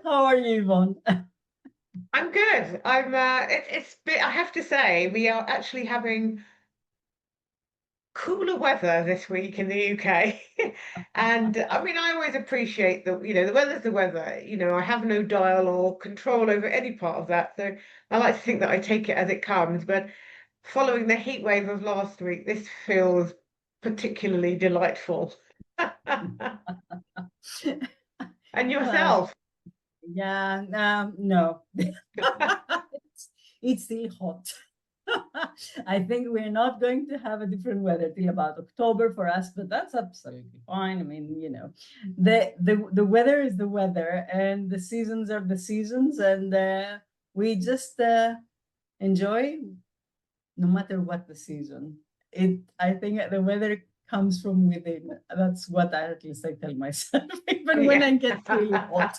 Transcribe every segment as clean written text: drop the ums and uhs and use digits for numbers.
How are you, Yvonne? I'm good. It's bit, I have to say, we are actually having cooler weather this week in the UK. And I mean, I always appreciate the weather's the weather. I have no dial or control over any part of that. So I like to think that I take it as it comes. But following the heat wave of last week, this feels particularly delightful. And Uh, yourself? yeah, no. It's still hot. I think we're not going to have a different weather till about October for us, but that's absolutely fine. I mean, the weather is the weather, and the seasons are the seasons, and we just enjoy no matter what the season. I think the weather comes from within. That's what at least I tell myself, even when Yeah. I get really hot.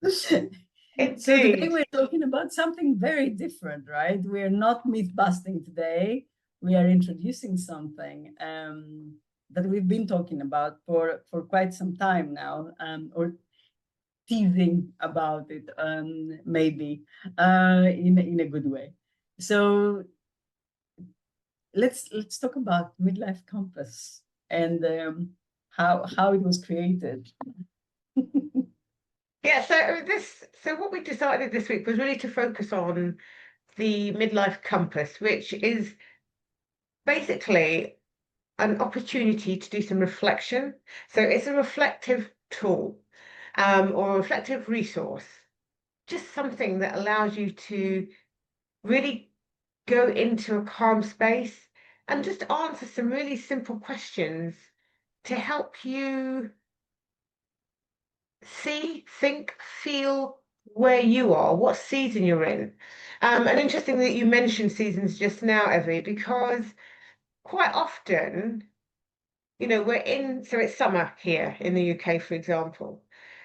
So today Indeed. we're talking about something very different, right? We're not myth busting today. We are introducing something that we've been talking about for quite some time now, or teasing about it, maybe in a good way. So let's talk about Midlife Compass and how it was created. Yeah, so what we decided this week was really to focus on the Midlife Compass, which is basically an opportunity to do some reflection. So it's a reflective tool, or a reflective resource, just something that allows you to really go into a calm space and just answer some really simple questions to help you see, think, feel where you are, what season you're in. And interesting that you mentioned seasons just now, Evie, because quite often, so it's summer here in the UK, for example.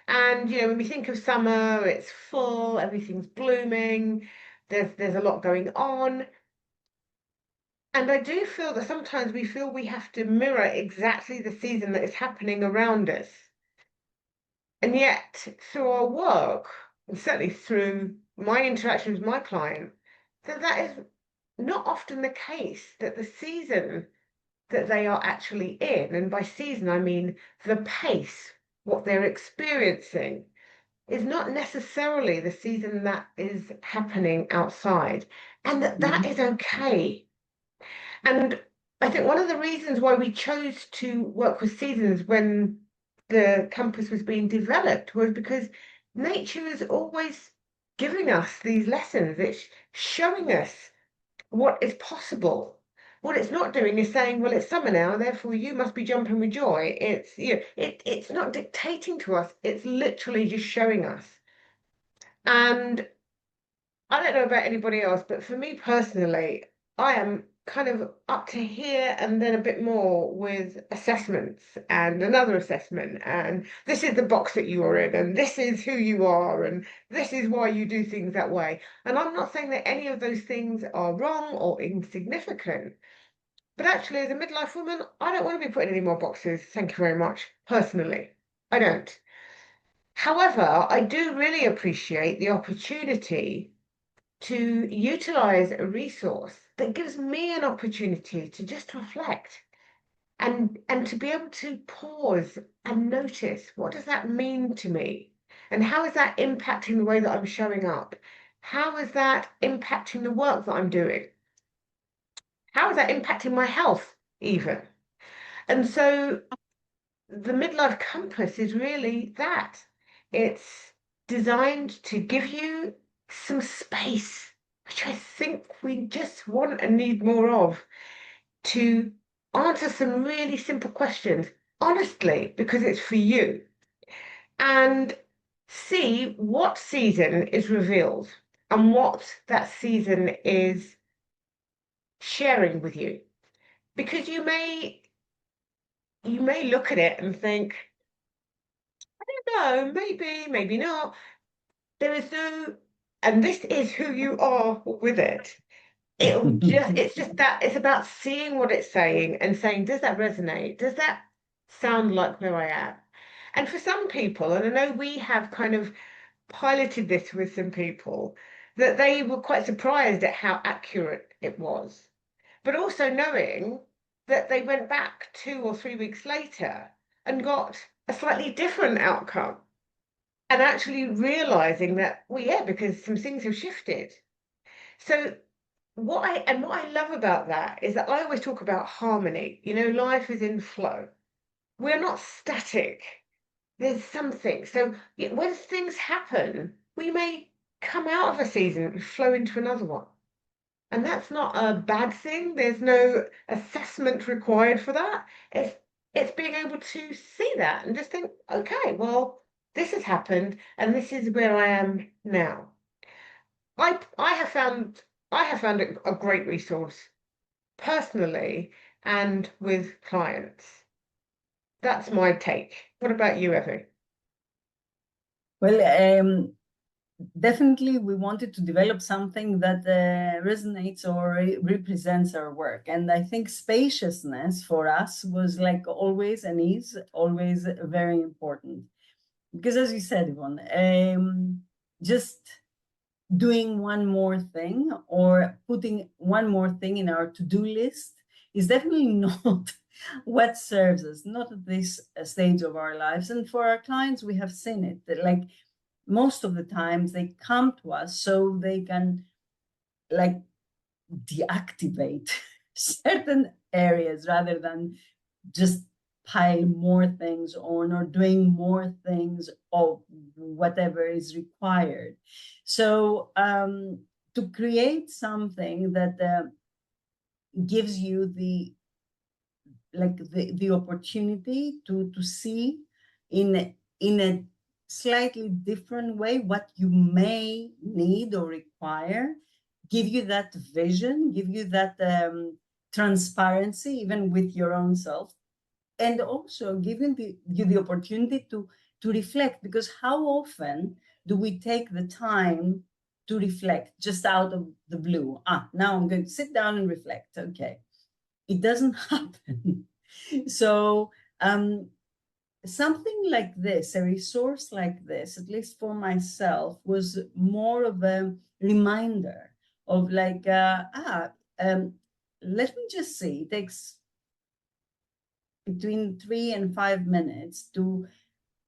And, when we think of summer, it's full, everything's blooming, there's a lot going on. And I do feel that sometimes we feel we have to mirror exactly the season that is happening around us. And yet, through our work, and certainly through my interaction with my client, that is not often the case, that the season that they are actually in, and by season I mean the pace, what they're experiencing, is not necessarily the season that is happening outside, and that Mhm. is okay. And I think one of the reasons why we chose to work with seasons when the compass was being developed was because nature is always giving us these lessons. It's showing us what is possible. What it's not doing is saying, well, it's summer now, therefore you must be jumping with joy. It's not dictating to us, it's literally just showing us. And I don't know about anybody else, but for me personally, I am kind of up to here and then a bit more with assessments and another assessment. And this is the box that you are in, and this is who you are, and this is why you do things that way. And I'm not saying that any of those things are wrong or insignificant, but actually, as a midlife woman, I don't want to be put in any more boxes. Thank you very much. Personally, I don't. However, I do really appreciate the opportunity to utilize a resource that gives me an opportunity to just reflect and to be able to pause and notice, what does that mean to me, and how is that impacting the way that I'm showing up, how is that impacting the work that I'm doing, how is that impacting my health even. And so the midlife compass is really that. It's designed to give you some space, which I think we just want and need more of, to answer some really simple questions, honestly, because it's for you, and see what season is revealed and what that season is sharing with you. Because you may look at it and think, no, maybe, maybe not. There is no, and this is who you are with it. It's just that it's about seeing what it's saying and saying, does that resonate? Does that sound like where I am? And for some people, and I know we have kind of piloted this with some people, that they were quite surprised at how accurate it was. But also knowing that they went back 2 or 3 weeks later and got a slightly different outcome. And actually realizing that, well, yeah, because some things have shifted. So what I love about that is that I always talk about harmony. You know, life is in flow. We're not static. There's something. So when things happen, we may come out of a season and flow into another one. And that's not a bad thing. There's no assessment required for that. It's being able to see that and just think, okay, well, this has happened and this is where I am now. I have found a great resource personally and with clients. That's my take. What about you, Evie? Well, definitely we wanted to develop something that resonates or represents our work. And I think spaciousness for us was like always and is always very important. Because as you said, Yvonne, just doing one more thing or putting one more thing in our to-do list is definitely not what serves us, not at this stage of our lives. And for our clients, we have seen it, that like most of the times they come to us so they can like deactivate certain areas rather than just pile more things on or doing more things of whatever is required. So to create something that gives you the opportunity to see in a slightly different way what you may need or require, give you that vision, give you that transparency even with your own self, and also giving you the opportunity to reflect, because how often do we take the time to reflect just out of the blue? Now I'm going to sit down and reflect. Okay, it doesn't happen. So something like this, a resource like this, at least for myself, was more of a reminder of like, let me just see, it takes between 3 and 5 minutes to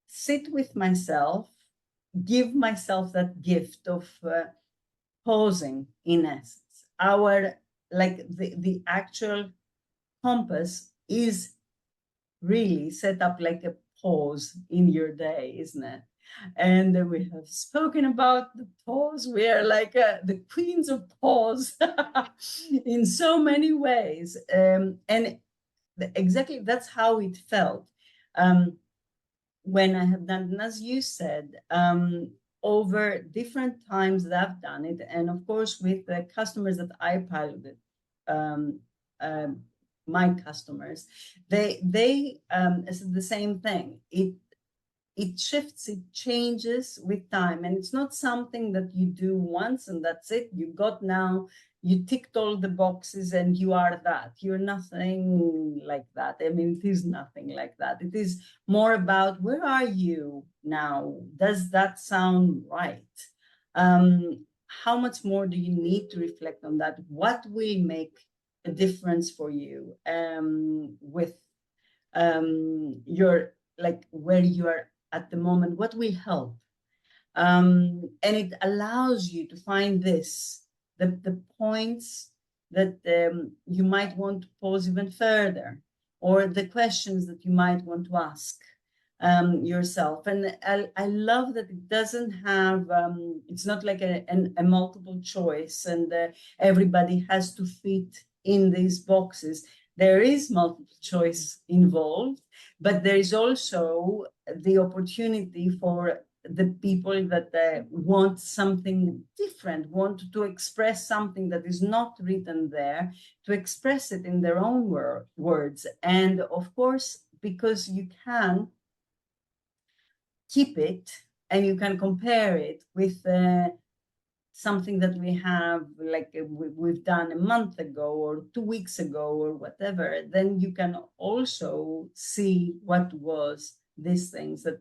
sit with myself, give myself that gift of pausing, in essence. Our, like the actual compass is really set up like a pause in your day, isn't it? And we have spoken about the pause. We are like the queens of pause in so many ways. And exactly that's how it felt when I have done it. And as you said, over different times that I've done it, and of course with the customers that I piloted, um, um, my customers, they said the same thing. It shifts, it changes with time, and it's not something that you do once and that's it. You got now, you ticked all the boxes and you are that. You're nothing like that. I mean, it is nothing like that. It is more about where are you now? Does that sound right? How much more do you need to reflect on that? What will make a difference for you with your, like where you are at the moment? What will help? And it allows you to find the points that you might want to pause even further, or the questions that you might want to ask yourself. And I love that it doesn't have, it's not like a multiple choice and everybody has to fit in these boxes. There is multiple choice involved, but there is also the opportunity for the people that want something different, want to express something that is not written there, to express it in their own words. And of course, because you can keep it and you can compare it with something that we have, like we've done a month ago or 2 weeks ago or whatever, then you can also see what was these things that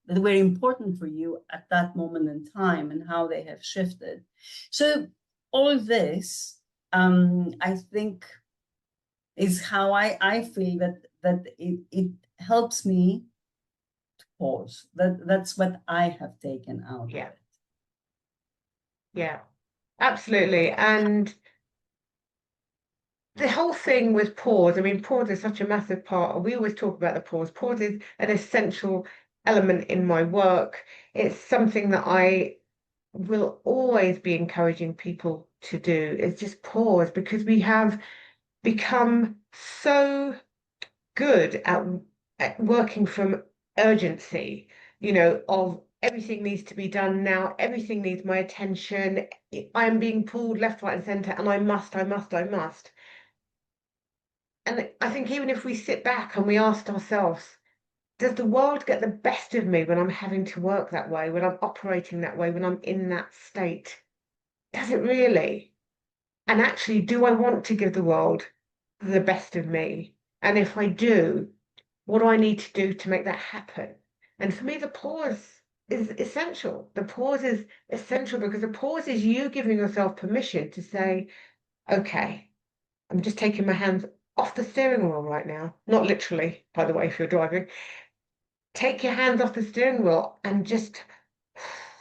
were important for you at that moment in time and how they have shifted. So all this, I think, is how I feel that it helps me to pause. That's what I have taken out of Yeah. it. Yeah, absolutely. And the whole thing with pause, I mean, pause is such a massive part. We always talk about the pause. Pause is an essential element in my work. It's something that I will always be encouraging people to do, is just pause, because we have become so good at working from urgency, of everything needs to be done now, everything needs my attention. I am being pulled left, right, and center, and I must, I must, I must. And I think even if we sit back and we ask ourselves, does the world get the best of me when I'm having to work that way, when I'm operating that way, when I'm in that state? Does it really? And actually, do I want to give the world the best of me? And if I do, what do I need to do to make that happen? And for me, the pause is essential. The pause is essential because the pause is you giving yourself permission to say, okay, I'm just taking my hands off the steering wheel right now. Not literally, by the way, if you're driving. Take your hands off the steering wheel and just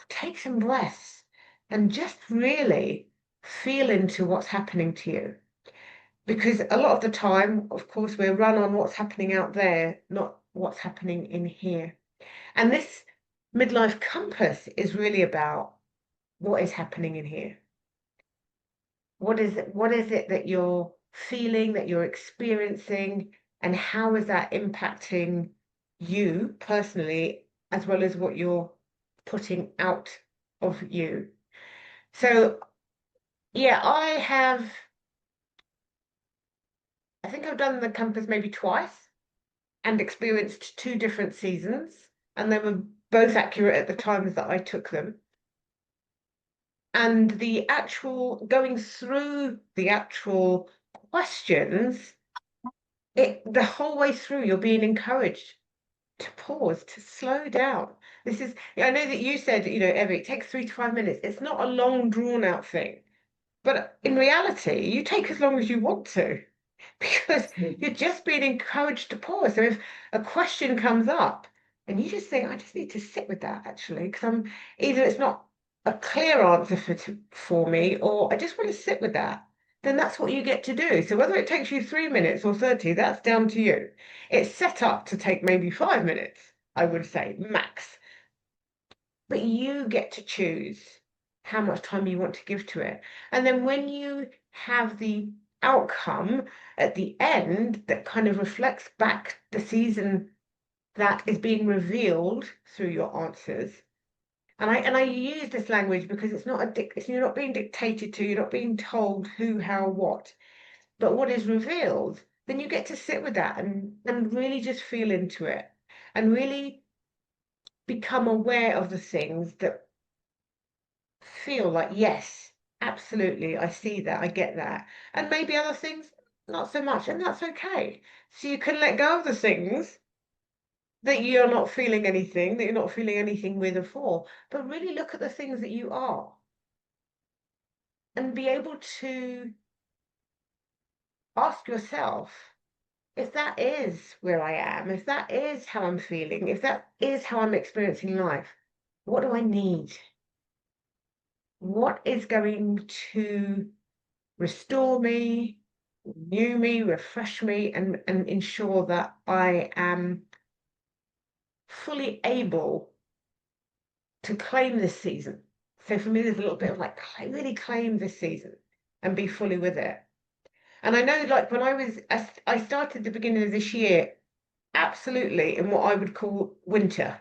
take some breaths and just really feel into what's happening to you. Because a lot of the time, of course, we're run on what's happening out there, not what's happening in here. And this midlife compass is really about what is happening in here. What is it that you're feeling, that you're experiencing, and how is that impacting you personally, as well as what you're putting out of you? So, yeah, I think I've done the compass maybe twice and experienced two different seasons, and they were both accurate at the times that I took them. And the actual going through the actual questions, the whole way through, you're being encouraged to pause, to slow down. I know that you said, Evi, it takes 3 to 5 minutes. It's not a long, drawn out thing. But in reality, you take as long as you want to, because you're just being encouraged to pause. So if a question comes up and you just think, I just need to sit with that actually, because either it's not a clear answer for me, or I just want to sit with that, then that's what you get to do. So whether it takes you 3 minutes or 30, that's down to you. It's set up to take maybe 5 minutes, I would say, max. But you get to choose how much time you want to give to it. And then when you have the outcome at the end that kind of reflects back the season that is being revealed through your answers. And I use this language because you're not being dictated to, you're not being told who, how, what. But what is revealed, then you get to sit with that and really just feel into it and really become aware of the things that feel like, yes, absolutely, I see that, I get that. And maybe other things, not so much, and that's okay. So you can let go of the things that that you're not feeling anything with or for, but really look at the things that you are and be able to ask yourself, if that is where I am, if that is how I'm feeling, if that is how I'm experiencing life, what do I need? What is going to restore me, renew me, refresh me, and ensure that I am fully able to claim this season. So for me, there's a little bit of like, really claim this season and be fully with it. And I know, like when I started the beginning of this year, absolutely in what I would call winter.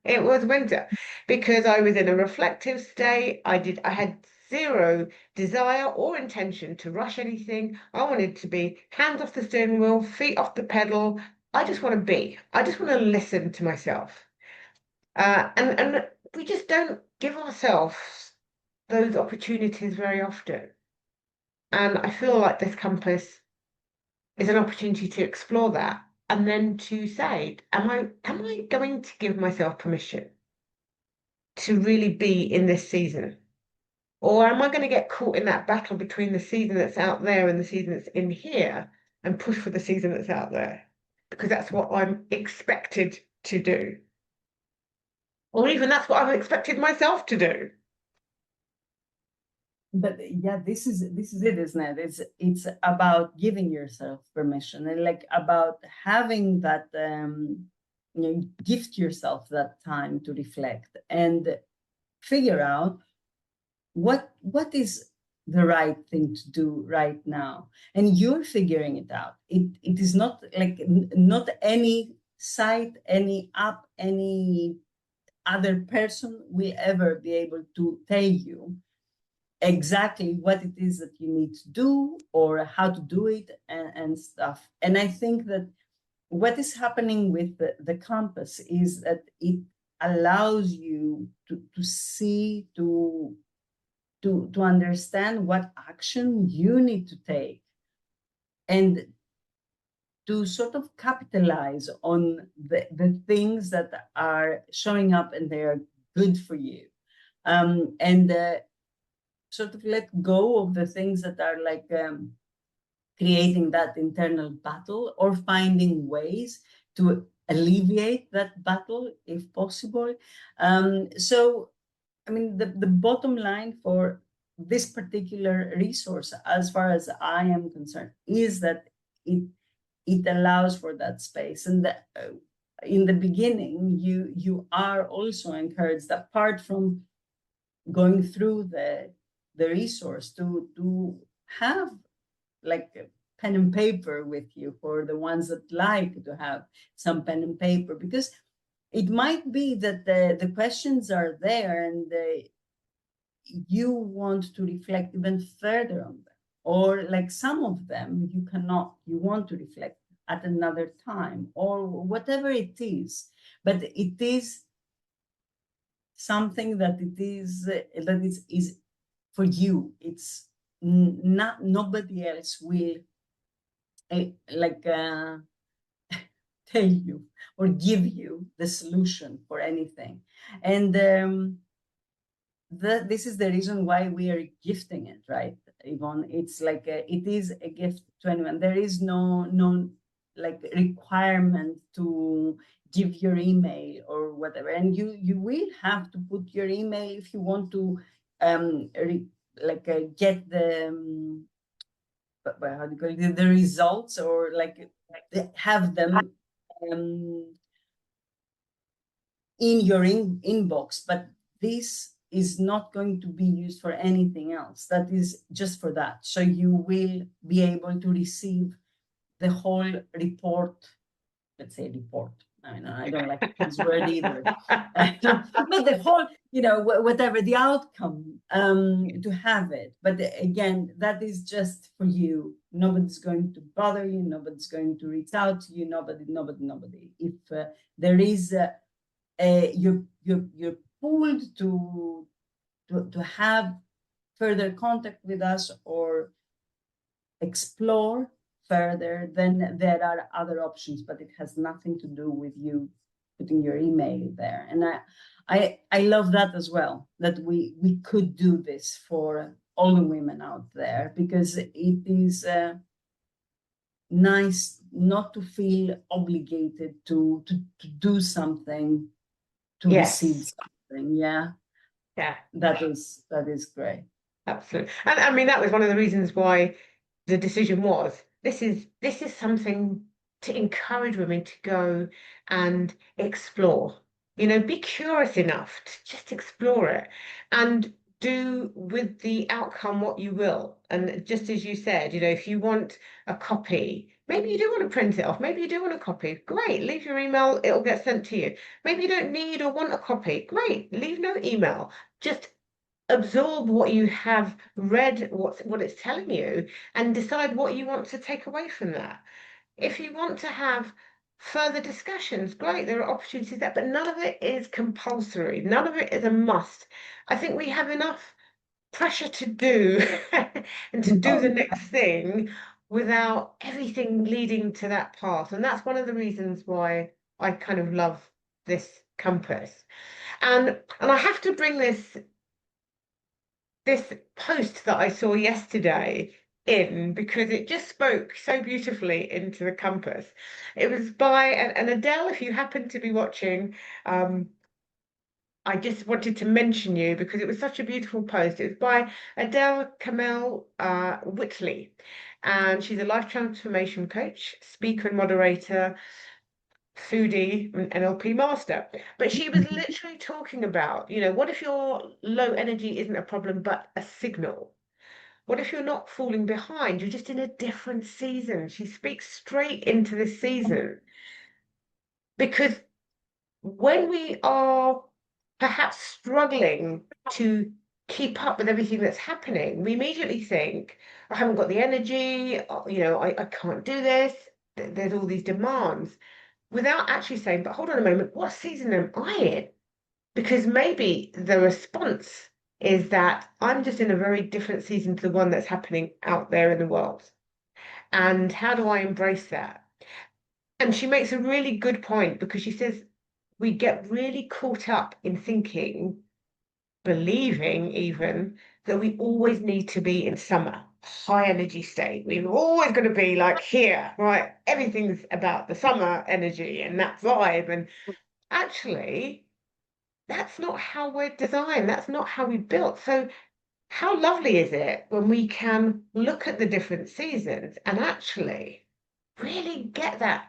It was winter because I was in a reflective state. I had zero desire or intention to rush anything. I wanted to be hands off the steering wheel, feet off the pedal. I just want to be. I just want to listen to myself. And we just don't give ourselves those opportunities very often. And I feel like this compass is an opportunity to explore that and then to say, am I going to give myself permission to really be in this season? Or am I going to get caught in that battle between the season that's out there and the season that's in here and push for the season that's out there? Because that's what I'm expected to do. Or even that's what I've expected myself to do. But yeah, this is it, isn't it? It's about giving yourself permission, and like about having that gift yourself that time to reflect and figure out what is the right thing to do right now, and you're figuring it out. It is not like not any site, any app, any other person will ever be able to tell you exactly what it is that you need to do or how to do it, and stuff. And I think that what is happening with the compass is that it allows you to see, to understand what action you need to take, and to sort of capitalize on the things that are showing up and they are good for you, and sort of let go of the things that are like creating that internal battle, or finding ways to alleviate that battle if possible. So I mean, the bottom line for this particular resource, as far as I am concerned, is that it allows for that space. And in the beginning, you are also encouraged, apart from going through the resource, to have like a pen and paper with you, for the ones that like to have some pen and paper, because it might be that the questions are there, and you want to reflect even further on them, or like some of them you cannot, you want to reflect at another time, or whatever it is. But it is something that is for you. It's not, nobody else will like tell you or give you the solution for anything. And this is the reason why we are gifting it, right, Yvonne? It's like it is a gift to anyone. There is no like requirement to give your email or whatever, and you will have to put your email if you want to get the how do you call it, the results, or like have them in your inbox. But this is not going to be used for anything else. That is just for that. So you will be able to receive the whole report. Let's say report. I mean, I don't like this word either. But the whole, whatever the outcome, to have it. But again, that is just for you. Nobody's going to bother you. Nobody's going to reach out to you. Nobody. If there is, you're pulled to have further contact with us or explore further, then there are other options, but it has nothing to do with you putting your email there. And I love that as well, that we could do this for all the women out there, because it is nice not to feel obligated to do something, to receive something. Yeah, that is great. Absolutely. And I mean, that was one of the reasons why the decision was, this is something to encourage women to go and explore. Be curious enough to just explore it, and do with the outcome what you will. And just as you said, if you want a copy, maybe you do want to print it off, maybe you do want a copy, great, leave your email, it'll get sent to you. Maybe you don't need or want a copy, great, leave no email. Just absorb what you have read, what it's telling you, and decide what you want to take away from that. If you want to have further discussions, great, there are opportunities there, but none of it is compulsory. None of it is a must. I think we have enough pressure to do and to do the next thing without everything leading to that path. And that's one of the reasons why I kind of love this compass. And I have to bring this post that I saw yesterday in because it just spoke so beautifully into the compass. It was by and Adele, if you happen to be watching, I just wanted to mention you because it was such a beautiful post. It was by Adele Kamel Whitley, and she's a life transformation coach, speaker and moderator, foodie, and NLP master. But she was literally talking about, what if your low energy isn't a problem but a signal? What if you're not falling behind? You're just in a different season. She speaks straight into this season because when we are perhaps struggling to keep up with everything that's happening, we immediately think, I haven't got the energy, I can't do this. There's all these demands without actually saying, but hold on a moment, what season am I in? Because maybe the response is that I'm just in a very different season to the one that's happening out there in the world. And how do I embrace that? And she makes a really good point because she says we get really caught up in thinking, believing even, that we always need to be in summer, high energy state. We're always going to be like here, right? Everything's about the summer energy and that vibe. And actually, that's not how we're designed. That's not how we built. So how lovely is it when we can look at the different seasons and actually really get that,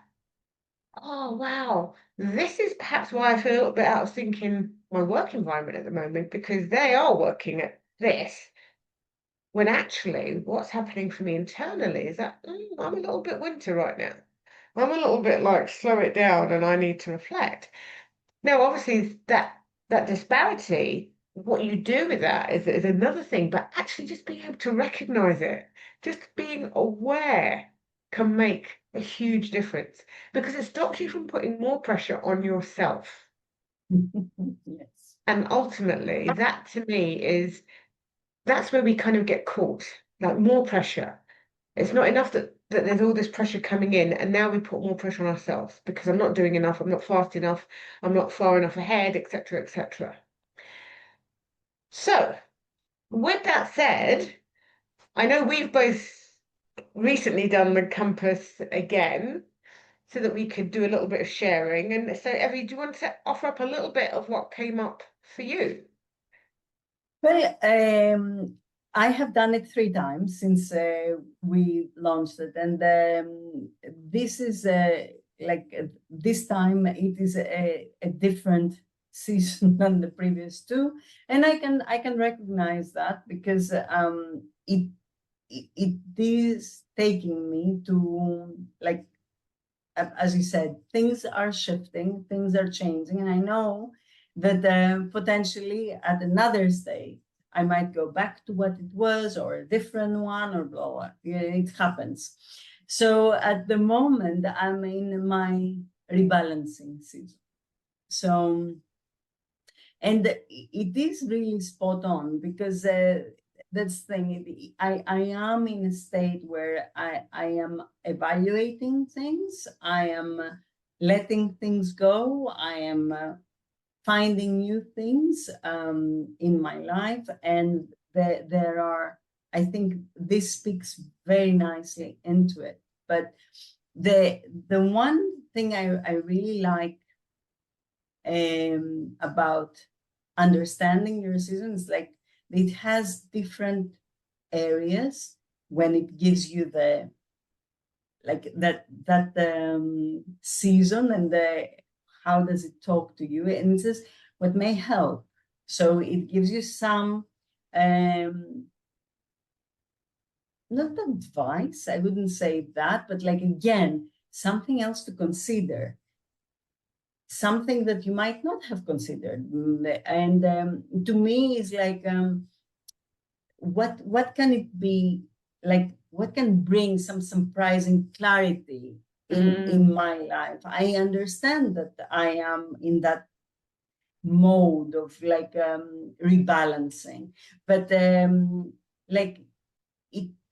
oh, wow, this is perhaps why I feel a little bit out of sync in my work environment at the moment because they are working at this. When actually what's happening for me internally is that I'm a little bit winter right now. I'm a little bit like slow it down and I need to reflect. Now, obviously, that disparity, what you do with that is another thing, but actually just being able to recognize it, just being aware can make a huge difference because it stops you from putting more pressure on yourself. Yes. And ultimately, that to me that's where we kind of get caught, like more pressure. It's not enough that there's all this pressure coming in, and now we put more pressure on ourselves because I'm not doing enough, I'm not fast enough, I'm not far enough ahead, etc., etc. So, with that said, I know we've both recently done the compass again so that we could do a little bit of sharing. And so, Evie, do you want to offer up a little bit of what came up for you? Well, I have done it 3 times since we launched it, and this is this time it is a different season than the previous two, and I can recognize that because it is taking me to like as you said, things are shifting, things are changing, and I know that potentially at another stage, I might go back to what it was or a different one or blah, blah. It happens. So at the moment, I'm in my rebalancing season. So, and it is really spot on because that's the thing. I am in a state where I am evaluating things. I am letting things go. I am finding new things in my life. And there are, I think this speaks very nicely into it. But the one thing I really like about understanding your season is like it has different areas when it gives you the like that season and the how does it talk to you, and it says what may help. So it gives you some not advice, I wouldn't say that, but like again something else to consider, something that you might not have considered. And to me is like what can it be, like what can bring some surprising clarity in my life. I understand that I am in that mode of like rebalancing, but like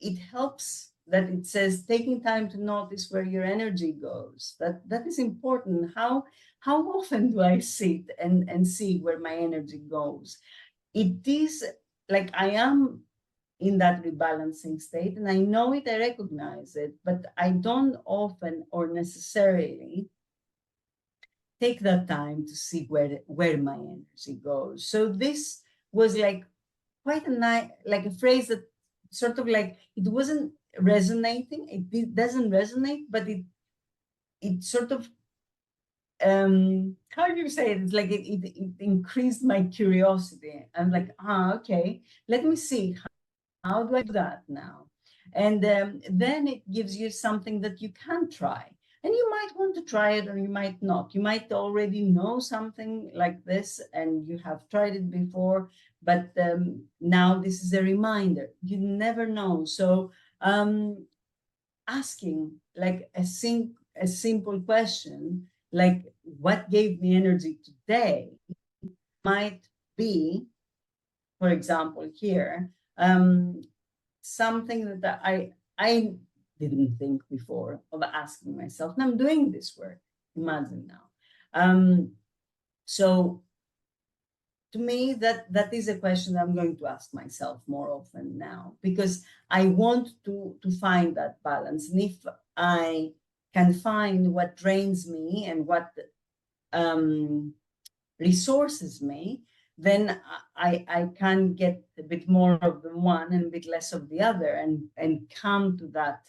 it helps that it says taking time to notice where your energy goes. That is important. How often do I sit and see where my energy goes? It is like I am in that rebalancing state, and I know it, I recognize it, but I don't often or necessarily take that time to see where my energy goes. So this was like quite a nice, like a phrase that sort of like it wasn't resonating. It doesn't resonate, but it sort of how do you say it? It's like it increased my curiosity. I'm like, okay, let me see how do I do that now? And then it gives you something that you can try. And you might want to try it or you might not. You might already know something like this and you have tried it before, but now this is a reminder. You never know. So asking like a simple question, like what gave me energy today, might be, for example, here, something that I didn't think before of asking myself. And I'm doing this work. Imagine now. So to me, that is a question I'm going to ask myself more often now, because I want to find that balance. And if I can find what drains me and what resources me, then I can get a bit more of the one and a bit less of the other, and come to that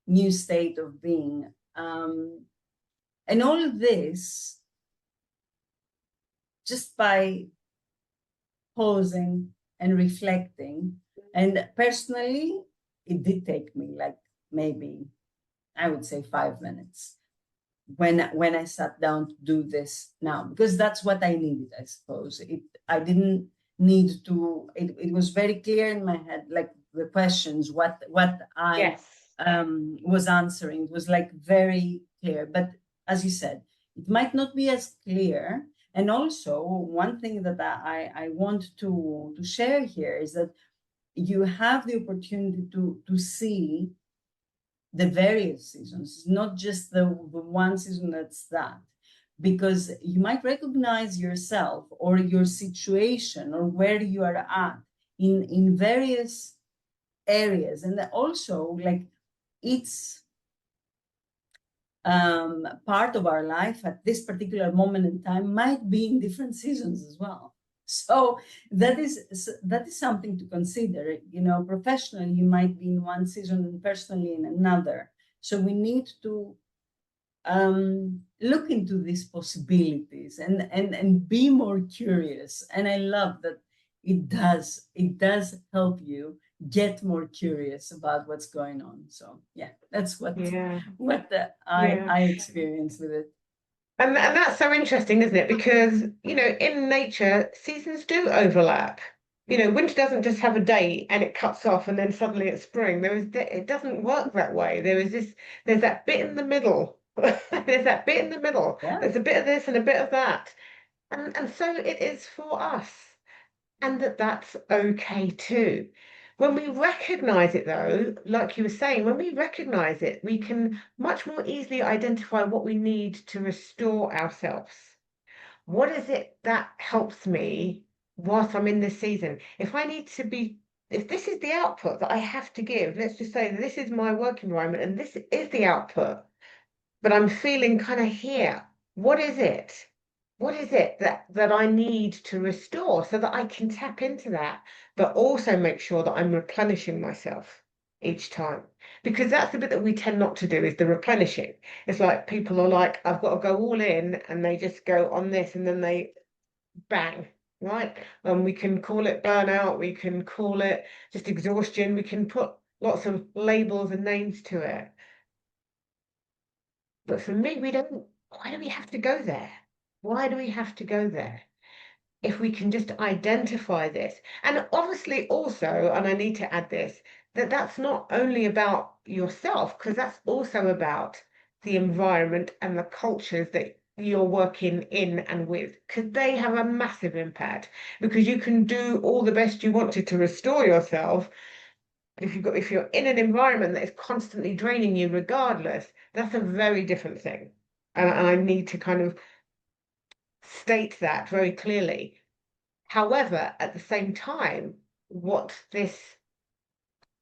new state of being. And all of this just by pausing and reflecting. And personally, it did take me like maybe, I would say 5 minutes when I sat down to do this now, because that's what I needed, I suppose. I didn't need to, it was very clear in my head, like the questions, what I Yes. was answering was like very clear. But as you said, it might not be as clear. And also one thing that I want to share here is that you have the opportunity to see the various seasons. It's not just the one season that's that, because you might recognize yourself or your situation or where you are at in various areas. And also like it's part of our life at this particular moment in time might be in different seasons as well. So that is something to consider. You know, professionally, you might be in one season and personally in another. So we need to look into these possibilities and be more curious. And I love that it does help you get more curious about what's going on. So yeah, that's what I experience with it. And that's so interesting, isn't it? Because, in nature, seasons do overlap. Winter doesn't just have a date and it cuts off and then suddenly it's spring. It doesn't work that way. There's that bit in the middle. There's that bit in the middle. Yeah. There's a bit of this and a bit of that. And so it is for us. And that's okay too. When we recognize it, though, like you were saying, when we recognize it, we can much more easily identify what we need to restore ourselves. What is it that helps me whilst I'm in this season? If this is the output that I have to give, let's just say this is my work environment and this is the output, but I'm feeling kind of here. What is it? What is it that I need to restore so that I can tap into that, but also make sure that I'm replenishing myself each time? Because that's the bit that we tend not to do, is the replenishing. It's like people are like, I've got to go all in, and they just go on this and then they bang, right? And we can call it burnout, we can call it just exhaustion, we can put lots of labels and names to it. But for me, why do we have to go there? Why do we have to go there? If we can just identify this. And obviously also, and I need to add this, that's not only about yourself, because that's also about the environment and the cultures that you're working in and with, because they have a massive impact. Because you can do all the best you wanted to restore yourself, If you're in an environment that is constantly draining you regardless, that's a very different thing. And I need to kind of state that very clearly. However, at the same time, what this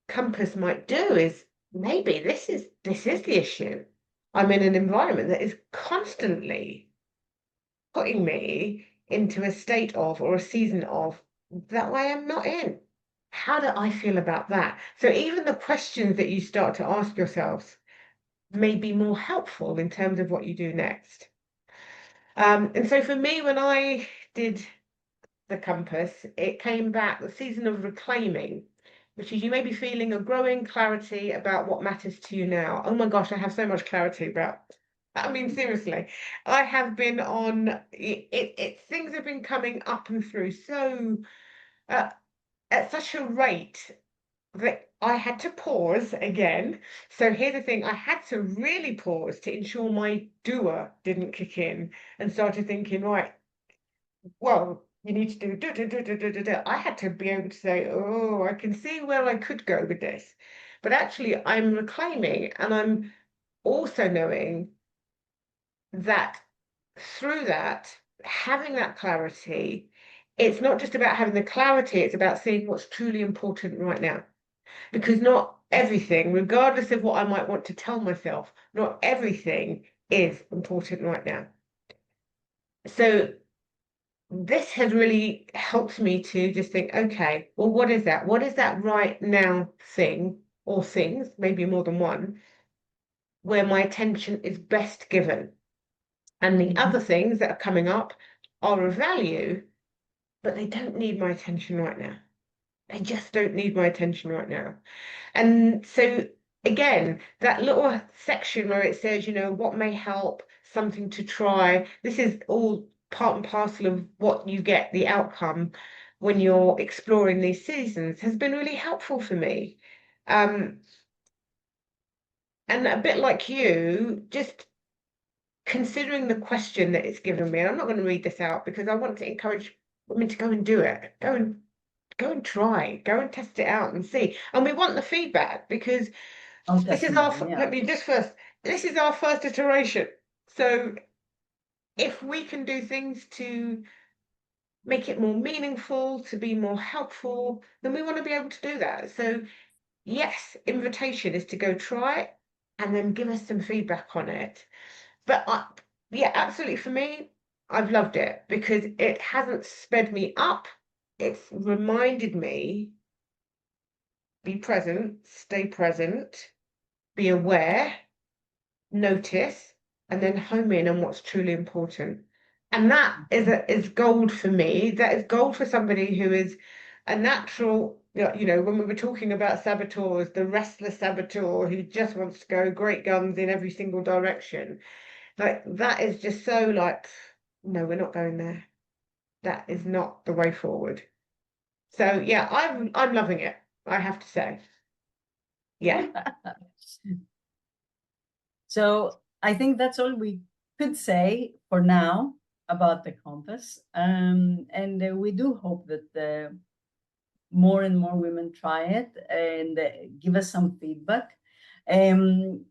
compass might do is maybe this is the issue. I'm in an environment that is constantly putting me into a state of or a season of that I am not in. How do I feel about that? So even the questions that you start to ask yourselves may be more helpful in terms of what you do next. And so for me, when I did the compass, it came back the season of reclaiming, which is you may be feeling a growing clarity about what matters to you now. Oh my gosh, I have so much clarity about. I mean, seriously, I have been on things have been coming up and through so uh, at such a rate that I had to pause again. So here's the thing, I had to really pause to ensure my doer didn't kick in and started thinking, right, well, you need to do. I had to be able to say, oh, I can see where I could go with this. But actually, I'm reclaiming and I'm also knowing that through that, having that clarity, it's not just about having the clarity, it's about seeing what's truly important right now. Because not everything, regardless of what I might want to tell myself, not everything is important right now. So this has really helped me to just think, okay, well, what is that? What is that right now thing or things, maybe more than one, where my attention is best given? And the other things that are coming up are of value, but they don't need my attention right now. They just don't need my attention right now. And so, again, that little section where it says, what may help, something to try, this is all part and parcel of what you get, the outcome when you're exploring these seasons, has been really helpful for me. Um, and a bit like you, just considering the question that it's given me, and I'm not going to read this out because I want to encourage women to go and do it. Go and try, go and test it out and see. And we want the feedback because Oh, this is our, definitely, yeah. let me just first, this is our first iteration. So if we can do things to make it more meaningful, to be more helpful, then we want to be able to do that. So yes, invitation is to go try it and then give us some feedback on it. But yeah, absolutely for me, I've loved it because it hasn't sped me up. It's reminded me, be present, stay present, be aware, notice, and then home in on what's truly important. And that is gold for me. That is gold for somebody who is a natural, when we were talking about saboteurs, the restless saboteur who just wants to go great guns in every single direction. Like that is just so like, no, we're not going there. That is not the way forward. So yeah, I'm loving it, I have to say. Yeah. So I think that's all we could say for now about the compass. And we do hope that more and more women try it and give us some feedback. Um,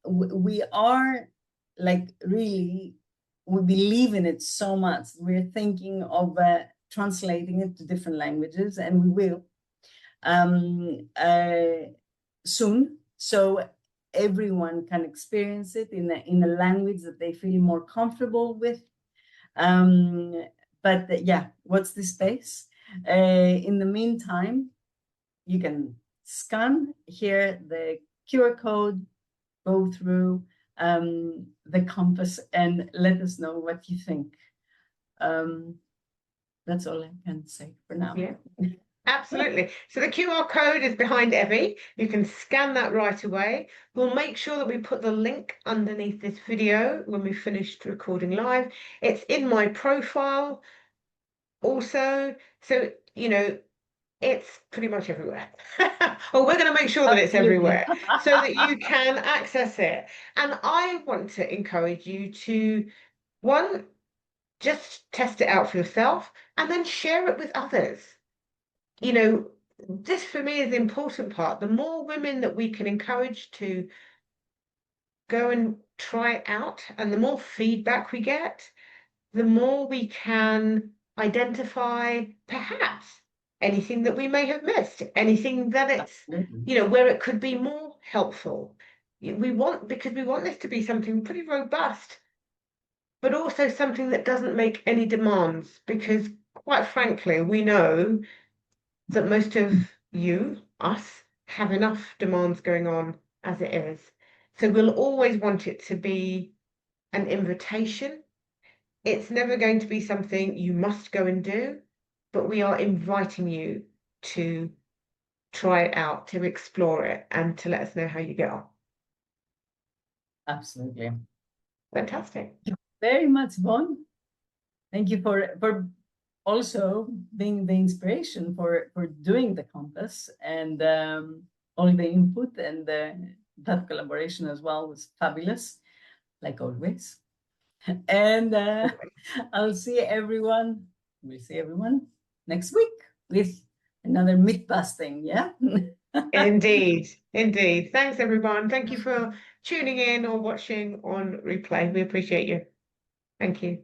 we are like really, we believe in it so much. We're thinking of translating it to different languages, and we will soon. So everyone can experience it in a language that they feel more comfortable with. But yeah, watch this space. In the meantime, you can scan here the QR code, go through the compass, and let us know what you think. That's all I can say for now. Yeah. Absolutely. So the QR code is behind Evi. You can scan that right away. We'll make sure that we put the link underneath this video when we finished recording live. It's in my profile also. So, it's pretty much everywhere. Well, we're going to make sure that it's Absolutely. everywhere so that you can access it. And I want to encourage you to, one, just test it out for yourself and then share it with others. You know, this for me is the important part. The more women that we can encourage to go and try it out, and the more feedback we get, the more we can identify perhaps anything that we may have missed, anything that it's, where it could be more helpful. Because we want this to be something pretty robust, but also something that doesn't make any demands, because quite frankly, we know that most of us, have enough demands going on as it is. So we'll always want it to be an invitation. It's never going to be something you must go and do, but we are inviting you to try it out, to explore it, and to let us know how you get on. Absolutely. Fantastic. Very much, Yvonne. Thank you for also being the inspiration for doing the compass, and all the input, and that collaboration as well was fabulous, like always. And we'll see everyone next week with another myth busting. Yeah. Indeed, indeed. Thanks, everyone. Thank you for tuning in or watching on replay. We appreciate you. Thank you.